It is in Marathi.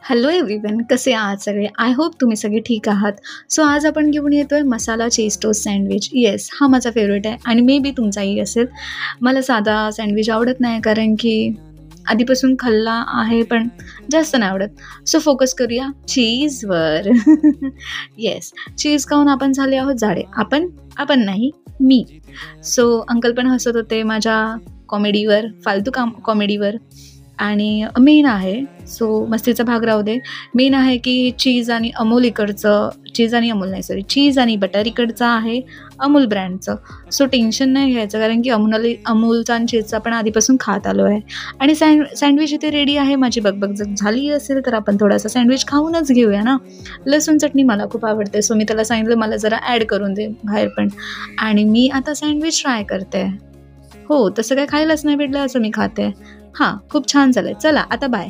हॅलो एव्हरीवन, कसे आहात सगळे? आय होप तुम्ही सगळे ठीक आहात. सो आज आपण घेऊन येतोय मसाला चीज टोस्ट सँडविच. येस, हा माझा फेवरेट आहे आणि मे बी तुमचाही असेल. मला साधा सँडविच आवडत नाही कारण की आधीपासून खाल्ला आहे पण जास्त नाही आवडत. सो फोकस करूया चीजवर. येस, चीज खाऊन आपण झाले आहोत जाडे. आपण आपण नाही, मी. सो अंकल पण हसत होते माझ्या कॉमेडीवर, फालतू कॉमेडीवर. आणि मेन आहे, सो मस्तीचा भाग राहू दे. मेन आहे की चीज आणि अमूल नाही, सॉरी, चीज आणि बटर इकडचं आहे अमूल ब्रँडचं. सो टेन्शन नाही घ्यायचं कारण की अमूलचा आणि चीजचा आपण आधीपासून खात आलो आहे. आणि सँडविच इथे रेडी आहे. माझी बगबग जर झाली असेल तर आपण थोडासा सँडविच खाऊनच घेऊया ना. लसूण चटणी मला खूप आवडते, सो मी त्याला सांगितलं मला जरा ॲड करून दे बाहेर पण. आणि मी आता सँडविच ट्राय करते. हो, तसं काय खायलाच नाही भेटलं असं मी खाते. हां, खूप छान झालंय. चला आता बाय.